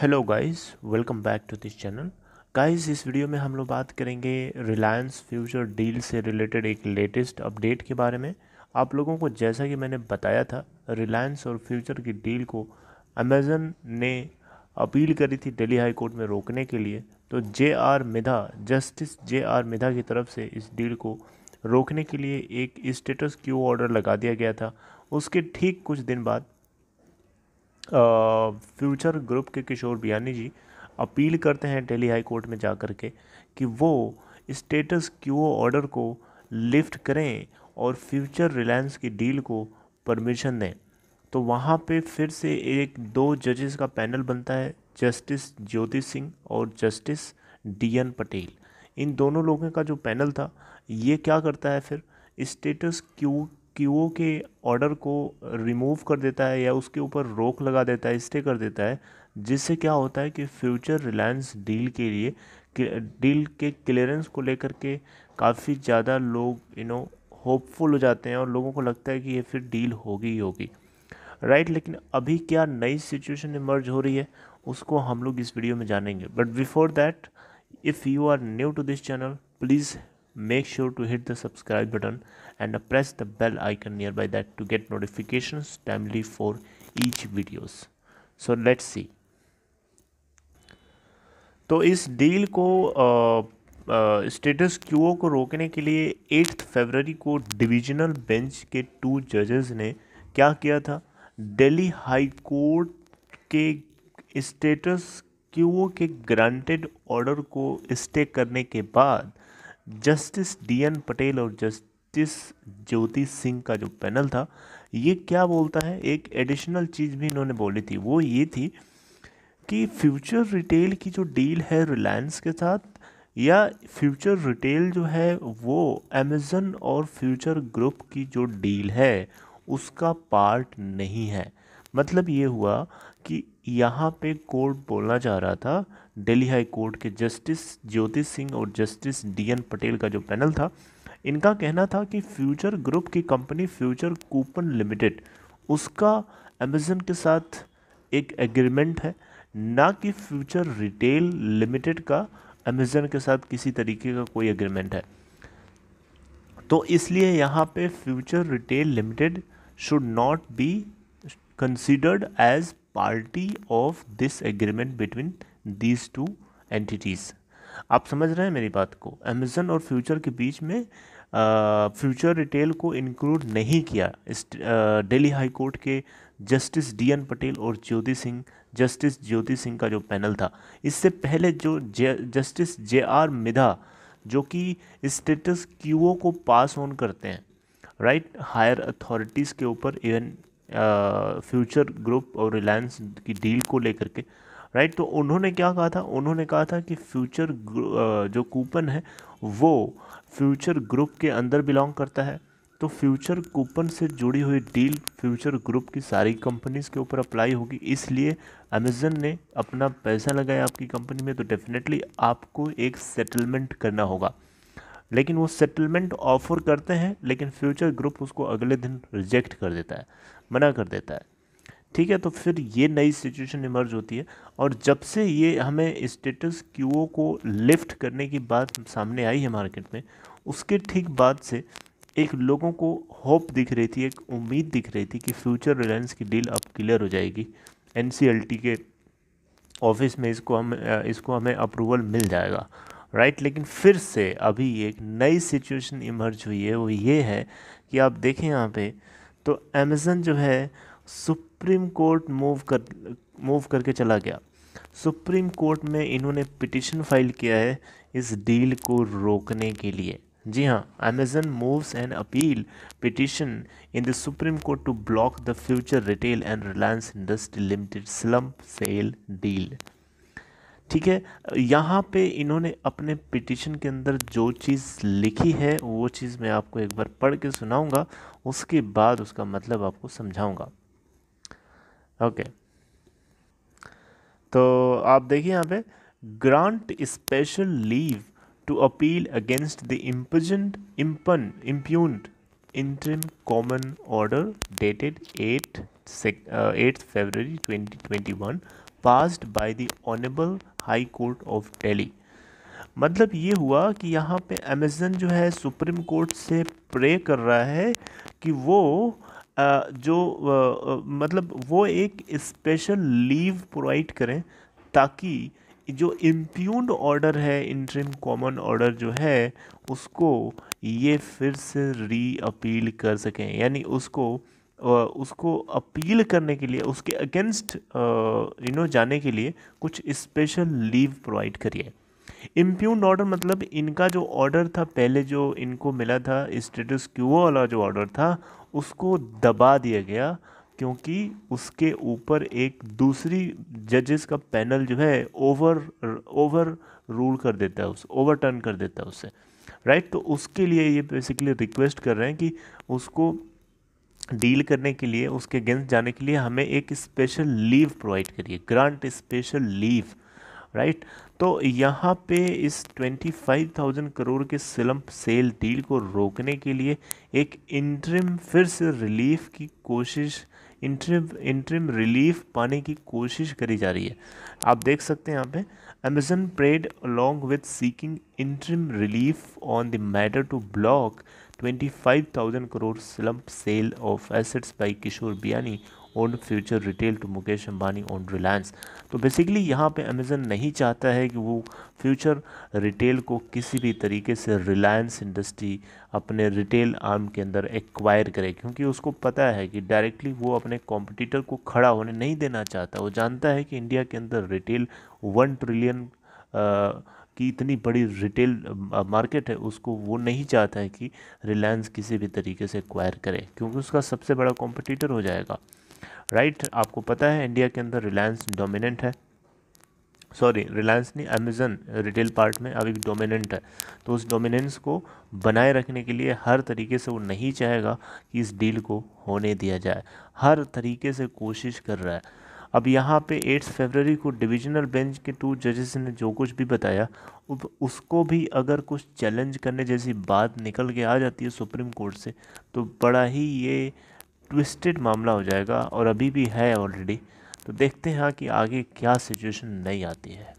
Hello guys, welcome back to this channel. Guys, इस video में हम लोग बात करेंगे रिलायंस फ्यूचर डील से रिलेटेड एक लेटेस्ट अपडेट के बारे में। आप लोगों को जैसा कि मैंने बताया था, रिलायंस और फ्यूचर की डील को अमेज़न ने अपील करी थी दिल्ली हाई कोर्ट में रोकने के लिए। तो जस्टिस जे आर मिधा की तरफ से इस डील को रोकने के लिए एक स्टेटस क्यू ऑर्डर लगा दिया गया था। उसके ठीक कुछ दिन बाद फ्यूचर ग्रुप के किशोर बियानी जी अपील करते हैं दिल्ली हाई कोर्ट में जा कर के कि वो स्टेटस क्यू ऑर्डर को लिफ्ट करें और फ्यूचर रिलायंस की डील को परमिशन दें। तो वहाँ पे फिर से एक दो जजेस का पैनल बनता है, जस्टिस ज्योति सिंह और जस्टिस DN पटेल। इन दोनों लोगों का जो पैनल था, ये क्या करता है, फिर स्टेटस क्यूओ के ऑर्डर को रिमूव कर देता है या उसके ऊपर रोक लगा देता है, स्टे कर देता है। जिससे क्या होता है कि फ्यूचर रिलायंस डील के लिए डील के क्लियरेंस को लेकर के काफ़ी ज़्यादा लोग होपफुल हो जाते हैं और लोगों को लगता है कि ये फिर डील होगी ही होगी, राइट। लेकिन अभी क्या नई सिचुएशन इमर्ज हो रही है, उसको हम लोग इस वीडियो में जानेंगे। But before that, if you are new to this channel, please make sure to hit the subscribe button and press the bell icon nearby that to get notifications timely for each videos. So let's see. तो इस deal को status क्यूओ को रोकने के लिए 8 फरवरी को divisional bench के 2 जजेस ने क्या किया था, दिल्ली हाई कोर्ट के स्टेटस क्यूओ के ग्रांटेड ऑर्डर को स्टे करने के बाद जस्टिस DN पटेल और जस्टिस ज्योति सिंह का जो पैनल था, ये क्या बोलता है, एक एडिशनल चीज़ भी इन्होंने बोली थी। वो ये थी कि फ्यूचर रिटेल की जो डील है रिलायंस के साथ, या फ्यूचर रिटेल जो है वो अमेज़न और फ्यूचर ग्रुप की जो डील है उसका पार्ट नहीं है। मतलब ये हुआ कि यहाँ पे कोर्ट बोलना चाह रहा था, दिल्ली हाई कोर्ट के जस्टिस ज्योति सिंह और जस्टिस DN पटेल का जो पैनल था, इनका कहना था कि फ्यूचर ग्रुप की कंपनी फ्यूचर कूपन लिमिटेड, उसका अमेज़न के साथ एक एग्रीमेंट है, ना कि फ्यूचर रिटेल लिमिटेड का अमेज़न के साथ किसी तरीके का कोई एग्रीमेंट है। तो इसलिए यहाँ पे Future Retail Limited should not be considered as party of this agreement between these two entities. आप समझ रहे हैं मेरी बात को? अमेज़न और फ्यूचर के बीच में फ्यूचर रिटेल को इंक्लूड नहीं किया इस दिल्ली हाई कोर्ट के जस्टिस DN पटेल और जस्टिस ज्योति सिंह का जो पैनल था। इससे पहले जो जस्टिस JR मिधा, जो कि स्टेटस क्यूओ को पास ऑन करते हैं, राइट, हायर अथॉरिटीज़ के ऊपर, इवन फ्यूचर ग्रुप और रिलायंस की डील को लेकर के, राइट। तो उन्होंने क्या कहा था, उन्होंने कहा था कि फ्यूचर जो कूपन है वो फ्यूचर ग्रुप के अंदर बिलोंग करता है। तो फ्यूचर कूपन से जुड़ी हुई डील फ्यूचर ग्रुप की सारी कंपनीज़ के ऊपर अप्लाई होगी। इसलिए अमेज़न ने अपना पैसा लगाया आपकी कंपनी में, तो डेफिनेटली आपको एक सेटलमेंट करना होगा। लेकिन वो सेटलमेंट ऑफर करते हैं, लेकिन फ्यूचर ग्रुप उसको अगले दिन रिजेक्ट कर देता है, मना कर देता है। ठीक है, तो फिर ये नई सिचुएशन इमर्ज होती है। और जब से ये हमें स्टेटस क्यूओ को लिफ्ट करने की बात सामने आई है मार्केट में, उसके ठीक बाद से एक लोगों को होप दिख रही थी, एक उम्मीद दिख रही थी कि फ्यूचर रिलायंस की डील अब क्लियर हो जाएगी, NCLT के ऑफिस में इसको हमें अप्रूवल मिल जाएगा, राइट। लेकिन फिर से अभी एक नई सिचुएशन इमर्ज हुई है, वो ये है कि आप देखें यहाँ पे, तो अमेज़न जो है सुप्रीम कोर्ट मूव करके चला गया। सुप्रीम कोर्ट में इन्होंने पिटिशन फाइल किया है इस डील को रोकने के लिए। जी हाँ, Amazon moves an appeal petition in the Supreme Court to block the Future Retail and Reliance Industry Limited slump sale deal. ठीक है, यहाँ पे इन्होंने अपने पिटिशन के अंदर जो चीज़ लिखी है वो चीज़ मैं आपको एक बार पढ़ के सुनाऊंगा, उसके बाद उसका मतलब आपको समझाऊंगा। ओके, तो आप देखिए यहाँ पे, grant special leave to appeal against the impugned interim common order dated 8 February 2021 passed by the honourable High Court of Delhi. मतलब ये हुआ कि यहाँ पे अमेज़न जो है सुप्रीम कोर्ट से प्रे कर रहा है कि वो मतलब वो एक स्पेशल लीव प्रोवाइड करें ताकि जो इम्प्यून्ड ऑर्डर है, इंटरिम कॉमन ऑर्डर जो है, उसको ये फिर से री अपील कर सकें। यानी उसको अपील करने के लिए, उसके अगेंस्ट जाने के लिए कुछ स्पेशल लीव प्रोवाइड करिए। इम्प्यून्ड ऑर्डर मतलब इनका जो ऑर्डर था पहले, जो इनको मिला था स्टेटस क्वो वाला जो ऑर्डर था, उसको दबा दिया गया क्योंकि उसके ऊपर एक दूसरी जजेस का पैनल जो है ओवर रूल कर देता है, उस ओवरटर्न कर देता है उससे, राइट। तो उसके लिए ये बेसिकली रिक्वेस्ट कर रहे हैं कि उसको डील करने के लिए, उसके अगेंस्ट जाने के लिए हमें एक स्पेशल लीव प्रोवाइड करिए, ग्रांट स्पेशल लीव, राइट। तो यहाँ पे इस 25,000 करोड़ के स्लम्प सेल डील को रोकने के लिए एक इंटरिम फिर से रिलीफ की कोशिश, इंटरिम रिलीफ पाने की कोशिश करी जा रही है। आप देख सकते हैं यहाँ पे Amazon prayed along with seeking interim relief on the matter to block 25,000 crore slump sale of assets by Kishore Biyani on Future Retail to Mukesh Ambani on Reliance. तो बेसिकली यहाँ पे अमेज़न नहीं चाहता है कि वो फ्यूचर रिटेल को किसी भी तरीके से रिलायंस इंडस्ट्री अपने रिटेल आर्म के अंदर एक्वायर करे, क्योंकि उसको पता है कि डायरेक्टली वो अपने कॉम्पिटिटर को खड़ा होने नहीं देना चाहता। वो जानता है कि इंडिया के अंदर रिटेल 1 ट्रिलियन की इतनी बड़ी रिटेल मार्केट है, उसको वो नहीं चाहता है कि रिलायंस किसी भी तरीके से एक्वायर करे, क्योंकि उसका सबसे बड़ा कॉम्पिटिटर हो जाएगा, राइट। आपको पता है इंडिया के अंदर रिलायंस डोमिनेंट है, सॉरी रिलायंस नहीं, अमेज़न रिटेल पार्ट में अभी डोमिनेंट है। तो उस डोमिनेंस को बनाए रखने के लिए हर तरीके से वो नहीं चाहेगा कि इस डील को होने दिया जाए, हर तरीके से कोशिश कर रहा है। अब यहाँ पे 8 फरवरी को डिविजनल बेंच के 2 जजेस ने जो कुछ भी बताया, उसको भी अगर कुछ चैलेंज करने जैसी बात निकल के आ जाती है सुप्रीम कोर्ट से, तो बड़ा ही ये ट्विस्टेड मामला हो जाएगा, और अभी भी है ऑलरेडी। तो देखते हैं कि आगे क्या सिचुएशन नहीं आती है।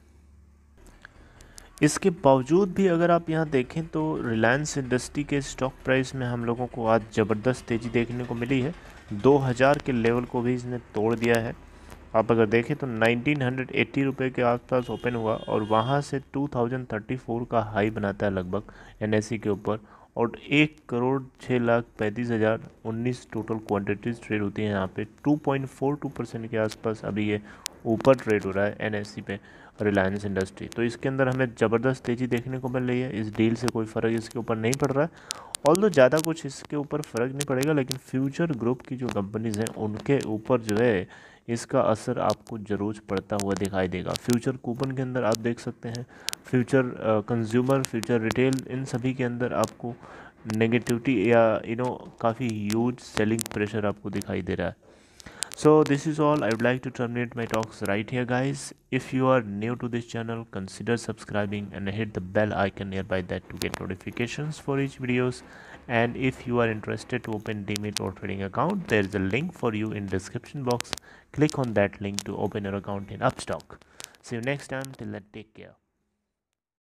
इसके बावजूद भी अगर आप यहाँ देखें तो रिलायंस इंडस्ट्री के स्टॉक प्राइस में हम लोगों को आज ज़बरदस्त तेज़ी देखने को मिली है। 2000 के लेवल को भी इसने तोड़ दिया है। आप अगर देखें तो 1980 रुपये के आसपास ओपन हुआ और वहाँ से 2034 का हाई बनाता है लगभग एनएसई के ऊपर, और 1,06,35,019 टोटल क्वांटिटीज़ ट्रेड होती हैं यहाँ पे। 2.42% के आसपास अभी ये ऊपर ट्रेड हो रहा है एनएसई पे रिलायंस इंडस्ट्री। तो इसके अंदर हमें ज़बरदस्त तेज़ी देखने को मिल रही है। इस डील से कोई फ़र्क इसके ऊपर नहीं पड़ रहा है, ऑल्दो ज़्यादा कुछ इसके ऊपर फ़र्क नहीं पड़ेगा, लेकिन फ्यूचर ग्रुप की जो कंपनीज़ हैं उनके ऊपर जो है इसका असर आपको ज़रूर पड़ता हुआ दिखाई देगा। फ्यूचर कूपन के अंदर आप देख सकते हैं, फ्यूचर कंज्यूमर, फ्यूचर रिटेल, इन सभी के अंदर आपको नेगेटिविटी या काफ़ी ह्यूज सेलिंग प्रेशर आपको दिखाई दे रहा है। So this is all. I would like to terminate my talks right here, guys. If you are new to this channel, consider subscribing and hit the bell icon nearby that to get notifications for each videos. And if you are interested to open Demat or trading account, there is a link for you in description box. Click on that link to open your account in Upstock. See you next time. Till then, take care.